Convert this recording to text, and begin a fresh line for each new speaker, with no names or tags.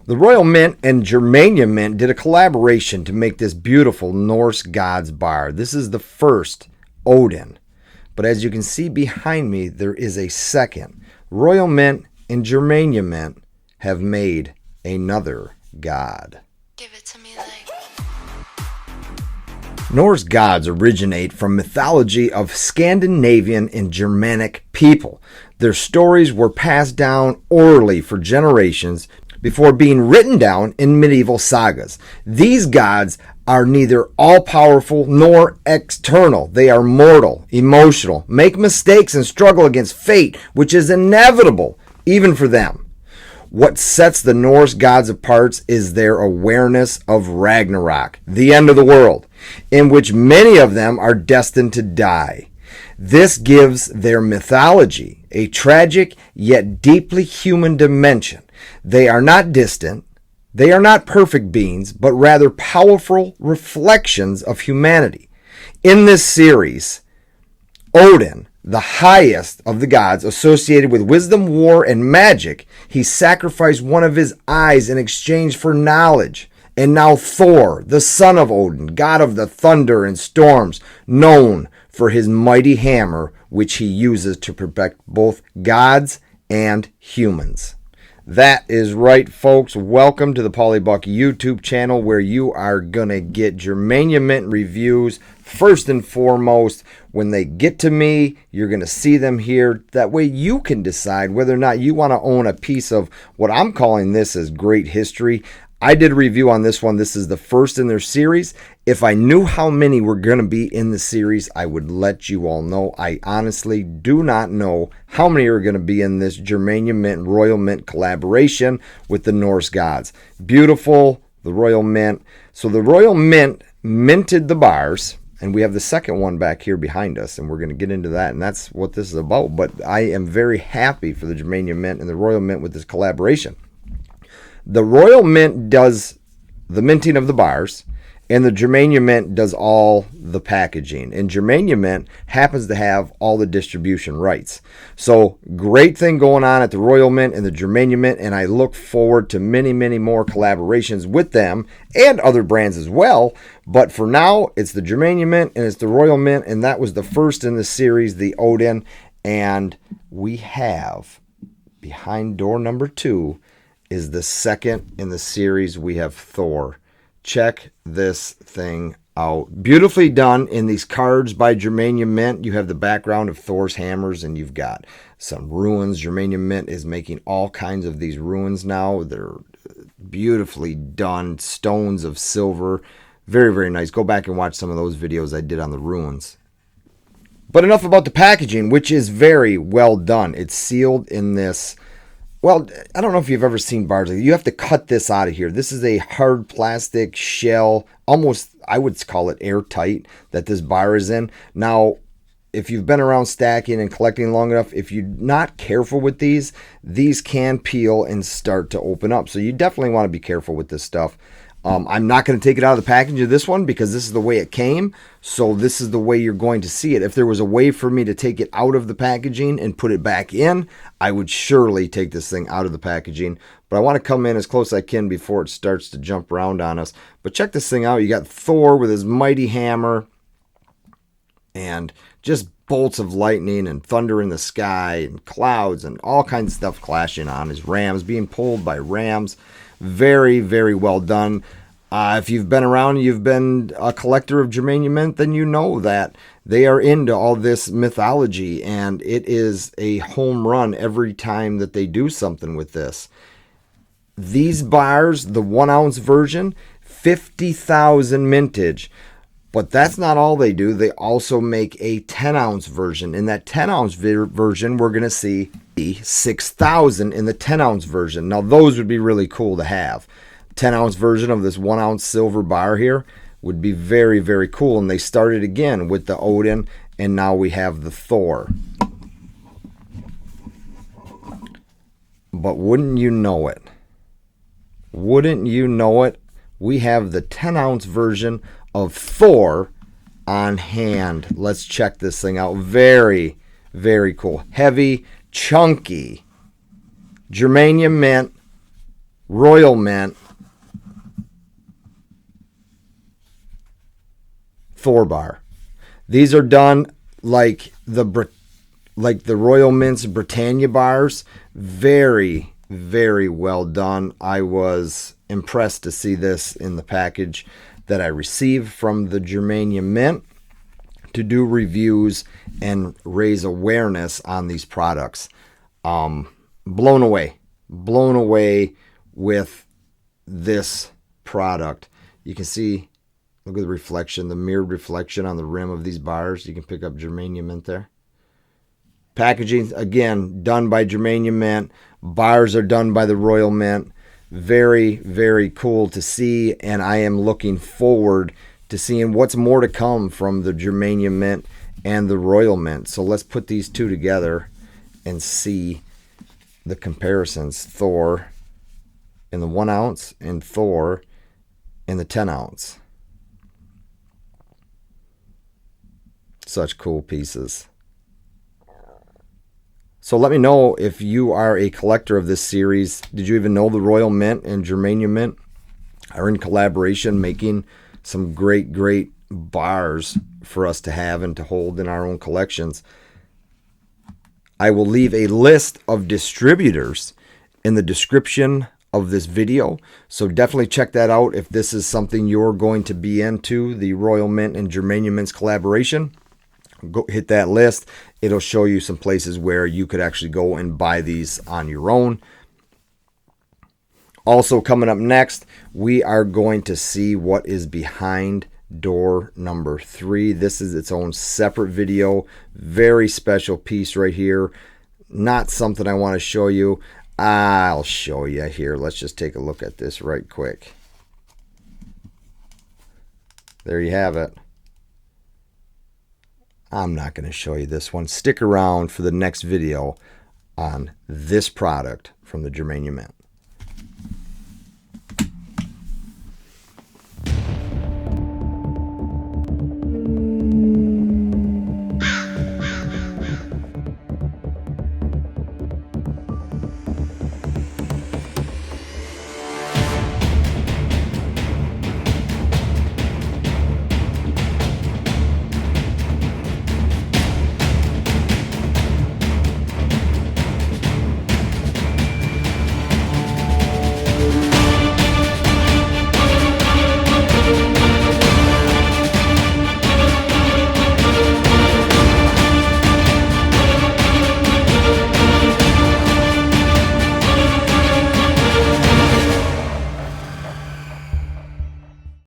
The Royal Mint and Germania Mint did a collaboration to make this beautiful Norse Gods bar. This is the first Odin. But as you can see behind me, there is a second. Royal Mint and Germania Mint have made another god.
Give it to me like...
Norse gods originate from mythology of Scandinavian and Germanic people. Their stories were passed down orally for generations before being written down in medieval sagas. These gods are neither all-powerful nor external. They are mortal, emotional, make mistakes, and struggle against fate, which is inevitable, even for them. What sets the Norse gods apart is their awareness of Ragnarok, the end of the world, in which many of them are destined to die. This gives their mythology a tragic yet deeply human dimension. They are not distant, they are not perfect beings, but rather powerful reflections of humanity. In this series, Odin, the highest of the gods associated with wisdom, war, and magic, he sacrificed one of his eyes in exchange for knowledge. And now Thor, the son of Odin, god of the thunder and storms, known for his mighty hammer, which he uses to protect both gods and humans. That is right, folks. Welcome to the Paulybuck YouTube channel, where you are going to get Germania Mint reviews first and foremost. When they get to me, you're going to see them here. That way you can decide whether or not you want to own a piece of what I'm calling this as great history. I did a review on this one. This is the first in their series. If I knew how many were going to be in the series, I would let you all know. I honestly do not know how many are going to be in this Germania Mint and Royal Mint collaboration with the Norse gods. Beautiful, the Royal Mint. So the Royal Mint minted the bars, and we have the second one back here behind us, and we're going to get into that, and that's what this is about. But I am very happy for the Germania Mint and the Royal Mint with this collaboration. The Royal Mint does the minting of the bars, and the Germania Mint does all the packaging. And Germania Mint happens to have all the distribution rights. So great thing going on at the Royal Mint and the Germania Mint, and I look forward to many, many more collaborations with them and other brands as well. But for now, it's the Germania Mint and it's the Royal Mint, and that was the first in the series, the Odin. And we have, behind door number 2, is the second in the series. We have Thor. Check this thing out. Beautifully done in these cards by Germania Mint. You have the background of Thor's hammers, and you've got some runes. Germania Mint is making all kinds of these runes now. They're beautifully done. Stones of silver. Very, very nice. Go back and watch some of those videos I did on the runes. But enough about the packaging, which is very well done. It's sealed in this... Well, I don't know if you've ever seen bars. You have to cut this out of here. This is a hard plastic shell, almost, I would call it airtight, that this bar is in. Now, if you've been around stacking and collecting long enough, if you're not careful with these can peel and start to open up. So you definitely want to be careful with this stuff. I'm not going to take it out of the package of this one because this is the way it came. So this is the way you're going to see it. If there was a way for me to take it out of the packaging and put it back in, I would surely take this thing out of the packaging. But I want to come in as close as I can before it starts to jump around on us. But check this thing out. You got Thor with his mighty hammer and just bolts of lightning and thunder in the sky and clouds and all kinds of stuff clashing on his rams, being pulled by rams. Very, very well done. If you've been around, you've been a collector of Germania Mint, then you know that they are into all this mythology, and it is a home run every time that they do something with this. These bars, the 1 ounce version, 50,000 mintage. But that's not all they do. They also make a 10 ounce version. In that 10 ounce version, we're going to see 6,000 in the 10 ounce version. Now, those would be really cool to have. 10 ounce version of this 1 ounce silver bar here would be very, very cool. And they started again with the Odin, and now we have the Thor. But wouldn't you know it? Wouldn't you know it? We have the 10 ounce version of Thor on hand. Let's check this thing out. Very, very cool. Heavy, chunky Germania Mint Royal Mint Thor Bar. These are done like the Royal Mint's Britannia bars. Very, very well done. I was impressed to see this in the package that I received from the Germania Mint to do reviews and raise awareness on these products. Blown away with this product. You can see, look at the reflection, the mirrored reflection on the rim of these bars. You can pick up Germania Mint there. Packaging, again, done by Germania Mint. Bars are done by the Royal Mint. Very, very cool to see, and I am looking forward to seeing what's more to come from the Germania Mint and the Royal Mint. So let's put these two together and see the comparisons. Thor in the 1 ounce and Thor in the 10 ounce. Such cool pieces. So let me know if you are a collector of this series. Did you even know the Royal Mint and Germania Mint are in collaboration making some great, great bars for us to have and to hold in our own collections? I will leave a list of distributors in the description of this video, so definitely check that out if this is something you're going to be into, the Royal Mint and Germania Mint's collaboration. Go hit that list. It'll show you some places where you could actually go and buy these on your own. Also coming up next, we are going to see what is behind door number 3. This is its own separate video. Very special piece right here. Not something I want to show you. I'll show you here. Let's just take a look at this right quick. There you have it. I'm not going to show you this one. Stick around for the next video on this product from the Germania Mint.